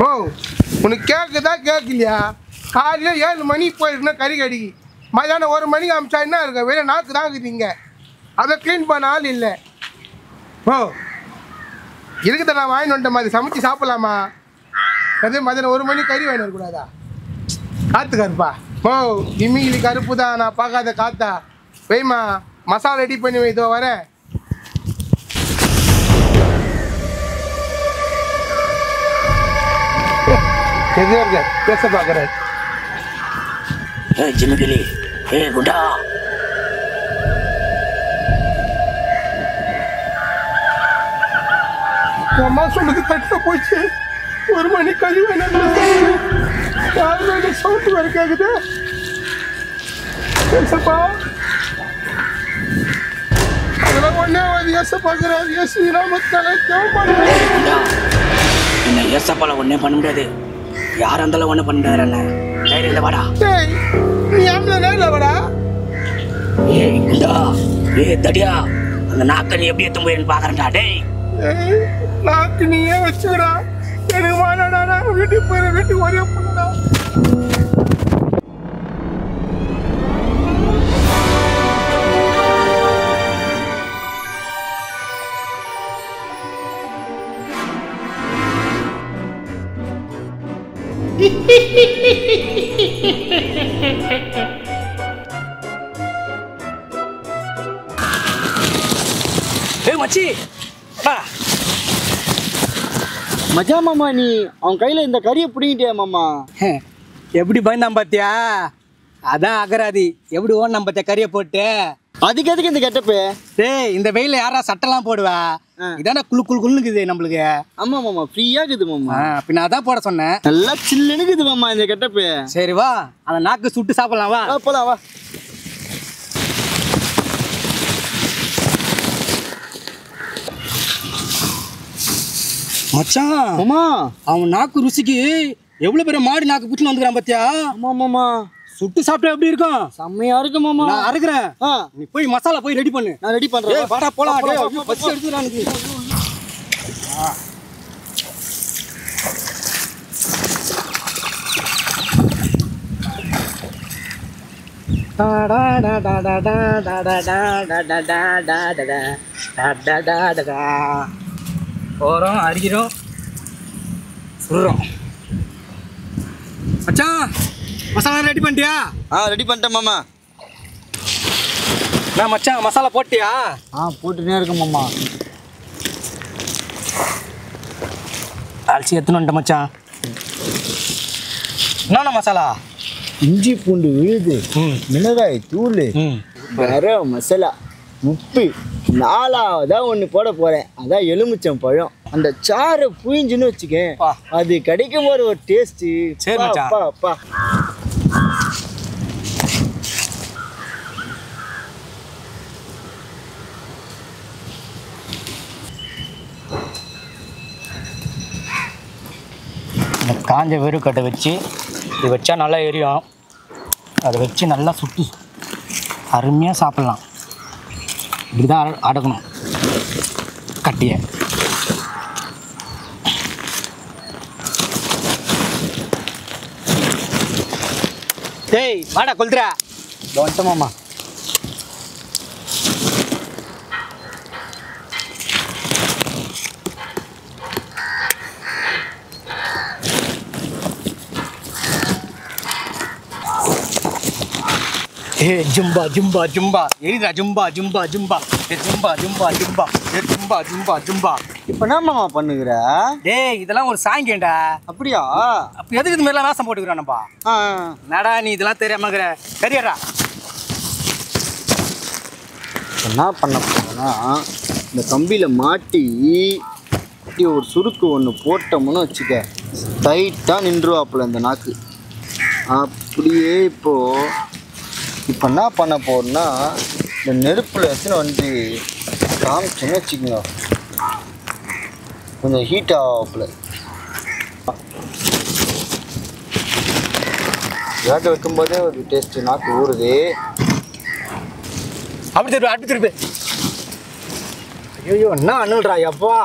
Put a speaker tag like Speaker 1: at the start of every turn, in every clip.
Speaker 1: ஓ உனக்கு கேட்குதா கேட்கலையா? காலையில் 7 மணிக்கு போயிருக்குன்னா கறி கடிக்கு, மதியானம் 1 மணிக்கு அமிச்சா என்ன இருக்க? வெளியே நாக்கு தான் இருக்குதுங்க, அதை க்ளீன் பண்ண ஆள் இல்லை. ஓ இருக்குத நான் வாங்கிட்டு வந்துட்டேன், மாதிரி சமைச்சு சாப்பிட்லாமா? அதே மதியானம் 1 மணிக்கு கறி வாங்கிட்டு வரக்கூடாதா? காற்று கருப்பா. ஓ இம்மிகிலி கருப்பு தான், நான் பார்க்காத காத்தா. வெய்மா மசாலா ரெடி பண்ணி வைத்தோ வரேன். பேச பார்க்குறேன்.
Speaker 2: ஜிமிகிலி குண்டா
Speaker 1: அம்மா சொன்னது கட்ட போச்சு. 1 மணி கறி வேணும், சவுண்ட் வர கேக்குது. ஏசப்பா அதெல்லாம் ஒன்னே வந்து ஏசப்பாக்குறாரு. ஏசு நாமத்தால ஜெபம்
Speaker 2: என்ன ஏசப்பால ஒன்னே பண்ண முடியாது, யார் இருந்தாலும் ஒண்ணு பண்ணாரு. என்ன தைரியத்துல வாடா.
Speaker 1: டேய் நீ ஆம்பளை நேரில் வாடா.
Speaker 2: குண்டா தடியா, அந்த நாக்க நீ எப்படி எத்தும் போயிருந்து பாக்குறேன்டா. டேய்
Speaker 1: நாக்கு நீயே வச்சுக்கிறா, எனக்கு வாடாடா. வீட்டுக்கு போயிட, வீட்டுக்கு ஒரே பொண்ணுடா.
Speaker 2: மச்சி
Speaker 3: மஜா மாமா, நீ அவன் கையில இந்த கறியை பிடிங்கிட்டியா மாமா?
Speaker 4: எப்படி பயந்தான் பாத்தியா? அதான் அகராதி எப்படி ஓடலாம் பாத்தியா கறியை போட்டு.
Speaker 3: அதுக்கு எதுக்கு இந்த கெட்டப்பு?
Speaker 4: டேய் இந்த வெயில யாரா சட்டெல்லாம் போடுவா? இதான குளு குளு குளுக்குது நம்மளுக்கு.
Speaker 3: ஆமா மாமா, ஃப்ரீயா இருக்குது மாமா.
Speaker 4: பின்ன அதான் போட சொன்னேன்.
Speaker 3: நல்லா சில்லுனுக்குது மாமா இந்த கெட்டப்பு.
Speaker 4: சரி வா, அந்த நாக்கு சுட்டு சாப்பிடலாம். வா
Speaker 3: போலாம் வா.
Speaker 4: மச்சான்
Speaker 3: மாமா,
Speaker 4: அவன் நாக்கு ருசிக்கு எவ்வளவு பெரிய மாடு நாக்கு புச்சுன்னு வந்துக்கிறான் பாத்தியா?
Speaker 3: ஆமா மாமா,
Speaker 4: சுட்டு சாப்பிட்டா எப்படி இருக்கும்?
Speaker 3: செம்மையா இருக்கு மாமா.
Speaker 4: நான் அறுக்கிறேன், நீ போய் மசாலா போய் ரெடி பண்ணு.
Speaker 3: நான் ரெடி பண்றேன்.
Speaker 4: வாடா போலாம். பசி எடுத்து எனக்கு போறோம், அடிக்கிறோம், சுடுறோம். மச்சான் மசாலா ரெடி பண்ணிட்டியா?
Speaker 3: ரெடி பண்ணிட்டேன் மாமா.
Speaker 4: நான் மச்சான் மசாலா போட்டியா?
Speaker 3: போட்டுனே இருக்கேன் மாமா.
Speaker 4: அரிசி எத்தனை வந்துட்ட மச்சான். என்னென்ன மசாலா?
Speaker 3: இஞ்சி பூண்டு விழுது, மிளகாய் தூள், கரம் மசாலா, உப்பு, 4வதா ஒன்று போட போகிறேன். அதான் எலுமிச்சம் பழம். அந்த சாரை புழிஞ்சுன்னு வச்சுக்க, அது கிடைக்கும் போது ஒரு டேஸ்ட்டு.
Speaker 4: சரி மச்சான்.
Speaker 3: அப்பா
Speaker 4: காஞ்ச வெறுக்கட்டை வச்சு இது வச்சா நல்லா எரியும். அதை வச்சு நல்லா சுட்டு அருமையாக சாப்பிட்லாம். இப்படி தான் அடக்கணும் கட்டியை. டேய் வாடா கொல்துரா.
Speaker 3: வந்துட்ட மாமா.
Speaker 4: ஜும்பா ஜும்பா ஜும்பா எரிதா ஜும்பா ஜும்பா ஜும்பா ஜும்பா ஜும்பா ஜும்பா ஜும்பா ஜும்பா ஜும்பா.
Speaker 3: இப்போ என்ன மாமா பண்ணுகிற?
Speaker 4: டேய் இதெல்லாம் ஒரு சாங்கியண்டா.
Speaker 3: அப்படியா?
Speaker 4: அப்போ எதுக்கு இது மாதிரிலாம் வேஷம் போட்டுக்கிறானப்பா? நடா நீ இதெல்லாம் தெரியாமக்கிற கரியடா.
Speaker 3: என்ன பண்ண போறேன்னா, இந்த கம்பியில் மாட்டி ஒரு சுருக்கு ஒன்று போட்டோம்னு வச்சுக்க, டைட்டாக நின்றுவாப்புல இந்த நாக்கு. அப்படியே இப்போ என்ன பண்ண போறேன்னா, இந்த நெருப்பில் எடுத்துன்னு வந்து காமிச்சுன்னு வச்சுக்கோங்க, கொஞ்சம் ஹீட் ஆகல. வேக வைக்கும்போதே ஒரு டேஸ்ட்டு நாக்கு ஊறுது.
Speaker 4: அப்படி திருப்பி அப்படி திருப்பி. ஐயோ என்ன அண்ணுல்றா எப்பா.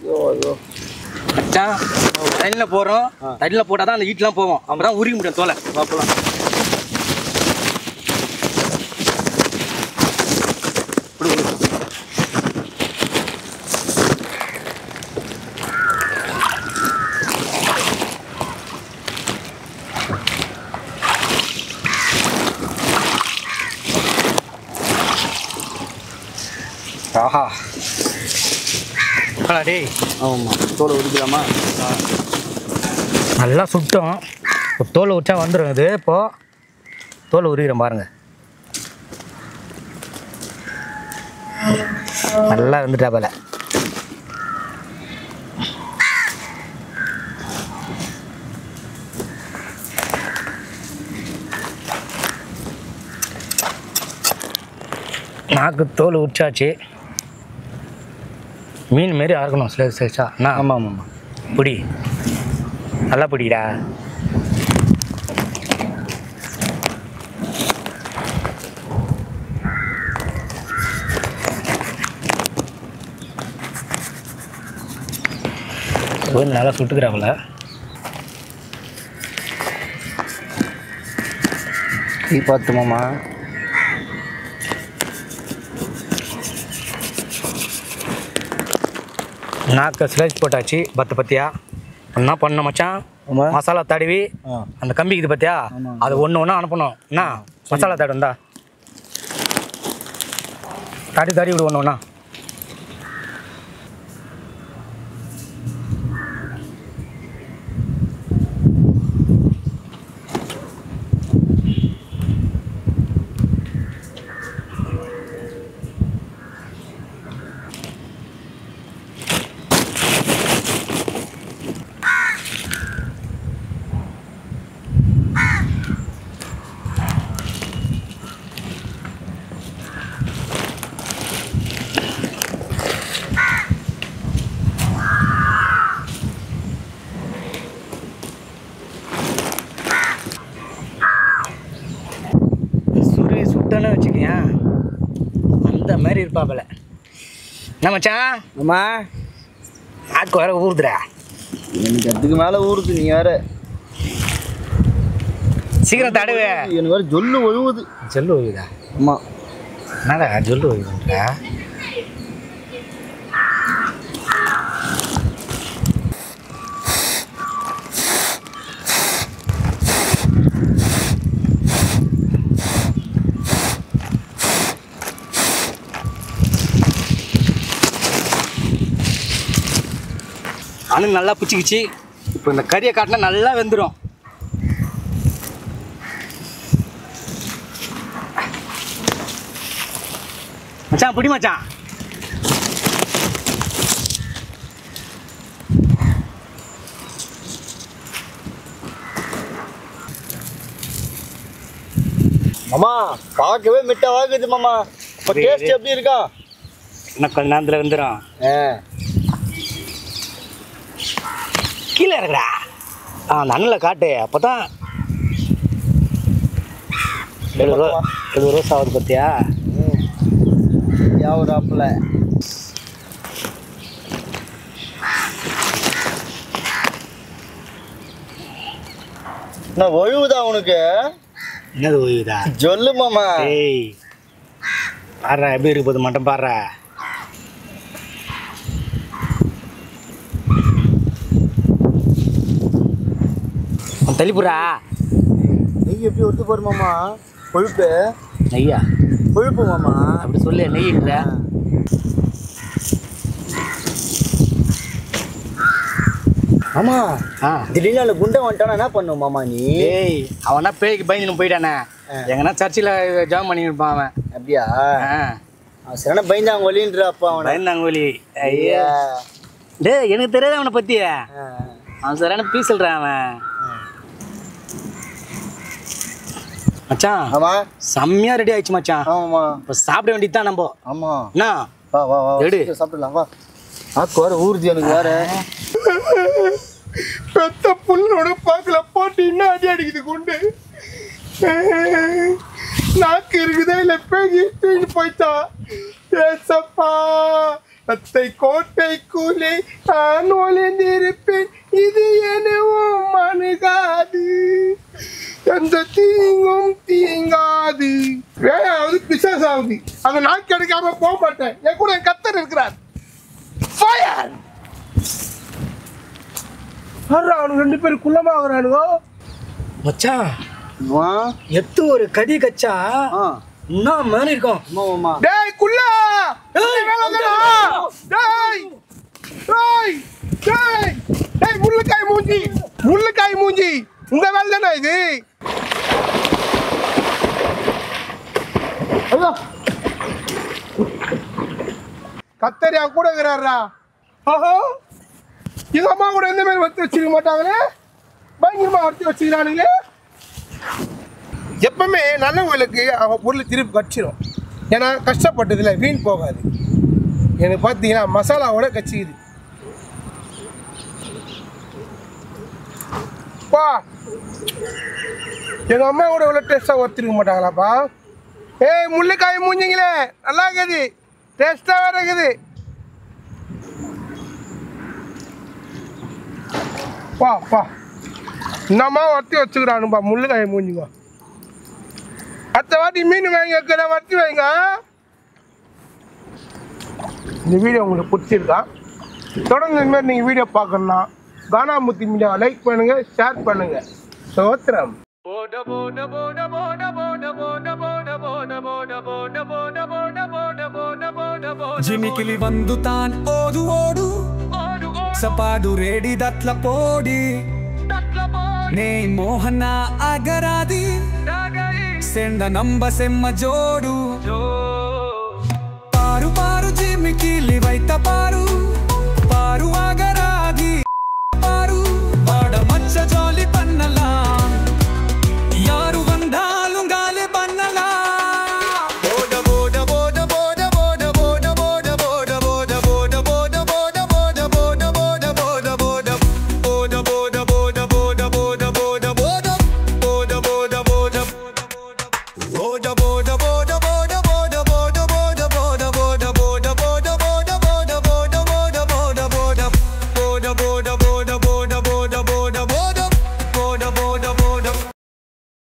Speaker 3: ஐயோ ஐயோ
Speaker 4: மச்சான் தண்ணியில் போடுறோம். தண்ணியில் போட்டால் தான் அந்த ஈட்டெலாம் போவோம். அப்போ தான் உரிக்க முடியும் தோலை.
Speaker 3: பார்க்கலாம்.
Speaker 4: ஆஹா டேய்.
Speaker 3: ஆமாம், தோலை உரிக்கலாமா?
Speaker 4: நல்லா சுட்டோம். இப்போ தோலை உரிச்சா வந்துடும். இது இப்போது தோலை உரிக்கிறேன் பாருங்கள். நல்லா வந்துட்டா போல. நாக்கு தோல் உரிச்சாச்சு. மீன் மாரி அறுக்கணும் ஸ்லைஸ் ஸ்லைஸா.
Speaker 3: ஆமாம் ஆமாம்.
Speaker 4: பிடி, நல்லா பிடிடா. நல்லா சுட்டுக்கிறாங்கள.
Speaker 3: டீ பார்த்துமாம்மா.
Speaker 4: நாக்கு ஸ்லைஸ் போட்டாச்சு. பத்தியா என்ன பண்ணணும் மச்சான்? மசாலா தடவி அந்த கம்பி இது பார்த்தியா, அது ஒன்று ஒன்றா அனுப்பணும். என்ன மசாலா தடவுந்தா தடி விடு ஒன்று ஒன்றா. சுட்டன்னு வச்சுக்கேன், அந்த மாதிரி இருப்பாப்பல. என்ன மச்சான்?
Speaker 3: அம்மா
Speaker 4: நாக்கு வேற ஊறுதுடா.
Speaker 3: எனக்கு அதுக்கு மேலே ஊறுது. நீ வேற
Speaker 4: சீக்கிரம் தடவை.
Speaker 3: எனக்கு வேற ஜொல்லு ஒழுகுது.
Speaker 4: ஜொல்லு ஒழுகுதா?
Speaker 3: அம்மா
Speaker 4: என்னடா ஜொல்லு ஒழுகுதுடா? அணு நல்லா பிடிச்சிக்கிச்சு. இப்போ இந்த கறியை காட்டினா நல்லா வெந்துடும். மச்சான் பிடி மச்சான்.
Speaker 3: மாமா பார்க்கவே மிட்டா வாங்குது மாமா. இப்போ டேஸ்ட் எப்படி இருக்கா?
Speaker 4: இன்னும் கொஞ்ச நேரத்தில் வந்துடும். கீழே இருக்குடா. அந்த அண்ணில் காட்டு. அப்போ தான் இது ரோஸ் ஆகுது பார்த்தியா?
Speaker 3: யாவராப்பில் நான் ஒழுகுதா உனக்கு?
Speaker 4: என்னது ஓய்வுதா?
Speaker 3: சொல்லு மாமா.
Speaker 4: ஏய் பாடுறா, எப்படி இருக்கு போது மட்டும் பாடுறா. தள்ளிப்புறா.
Speaker 3: நெய் எப்படி ஒத்து போற மாமா? கொழுப்பு
Speaker 4: நெய்யா?
Speaker 3: கொழுப்பு மாமா.
Speaker 4: அப்படி சொல்லு. நெய் இல்லை.
Speaker 3: மாமா
Speaker 4: ஆ
Speaker 3: திடீர்னு அந்த குண்டை வந்துட்டானா என்ன பண்ணும் மாமா நீ?
Speaker 4: ஏய் அவனா பேய்க்கு பயந்துன்னு போயிட்டானே. எங்கன்னா சர்ச்சில் ஜாம் பண்ணி இருப்பான் அவன்.
Speaker 3: அப்படியா? அவன் சரியான பயந்தாங்க ஒலின்ற அப்பா. அவன்
Speaker 4: பயந்தாங்கோலி. ஐயா டேய் எனக்கு தெரியாது அவனை பற்றி. அவன் சரியான பீஸ் சொல்கிறான் அவன். மச்சான்
Speaker 3: ஆமா
Speaker 4: செம்மையாக ரெடி ஆயிடுச்சு மச்சான்.
Speaker 3: ஆமாம்மா.
Speaker 4: இப்போ சாப்பிட வேண்டியது தான் நம்ம.
Speaker 3: ஆமா
Speaker 4: என்ன
Speaker 3: வா வா வா
Speaker 4: எடு
Speaker 3: சாப்பிடலாம். வா ஆக்கு வேற ஊறுது எனக்கு வேற.
Speaker 1: பெத்த புல்லோட பாக்கல போட்டு இன்னும் அடி அடிக்குது குண்டு. நாக்கு இருக்குதா இல்ல பேகி தூக்கி போய்த்தா. ஏசப்பா அத்தை கோட்டைக்குள்ளே நான் ஒளிந்திருப்பேன் இது எனவும் அணுகாது, எந்த தீங்கும் தீங்காது. வேலையாவது பிசாஸ் ஆகுது. அந்த நாள் கிடைக்காம போக மாட்டேன். என் கூட என் கத்தர் இருக்கிறார். ஃபயர்! அவனுக்கு 2 பேரும் குள்ளமாகறானுங்க.
Speaker 4: மச்சான் எத்து ஒரு கதி கச்சா என்ன மாதிரி இருக்கும்.
Speaker 1: டேய் குள்ளா, டேய் டேய் டேய் டேய் முள்ளுக்காய் மூஞ்சி, உங்க வேலை தானே இது? கத்தர் என் கூட இருக்கிறாரா? ஓஹோ, எங்க அம்மா கூட எந்த மாதிரி வச்சு வச்சுக்க மாட்டாங்களே, பயங்கரமா வச்சு வச்சுக்கிறானுங்களே. எப்பவுமே நல்லவங்களுக்கு அவங்க பொருள் திருப்பி கட்சிடும். ஏன்னா கஷ்டப்பட்டதில்ல, வீண் போகாது. எனக்கு பார்த்தீங்கன்னா மசாலாவோட கச்சிக்குது. பா, எங்கள் அம்மா கூட இவ்வளோ டேஸ்ட்டாக ஒருத்திருக்க மாட்டாங்களாப்பா. ஏய் முள்ளுக்காய் மூஞ்சிங்களே, நல்லா இருக்குது, டேஸ்ட்டாக வேறு இருக்குது. பா இன்னமா ஒருத்தி வச்சுக்கிறானுப்பா முள்ளுக்காய் மூஞ்சிங்க. அடுத்த வாட்டி மீன் வாங்கி வைக்கிற வறுத்து வைங்க. இந்த வீடியோ உங்களுக்கு பிடிச்சிருக்கா? தொடர்ந்து இந்த மாதிரி நீங்கள் வீடியோ பார்க்கணுன்னா கானாமுத்தி மீடியாவை லைக் பண்ணுங்கள், ஷேர் பண்ணுங்கள். சோத்திரம்.
Speaker 5: ಜಿಮಿಕಿಲಿ ಬಂದು ತಾನ್ ಓಡು ಸಪಾಡು ರೇಡಿ ದತ್ಲ ಪೋಡಿ ನೇ ಮೋಹನ ಅಗರಾದಿ ಸೆಂಡ ನಂಬ ಸೆಮ್ಮ ಜೋಡು ಪಾರು ಜಿಮಿಕಿಲಿ ವೈತ ಪಾರು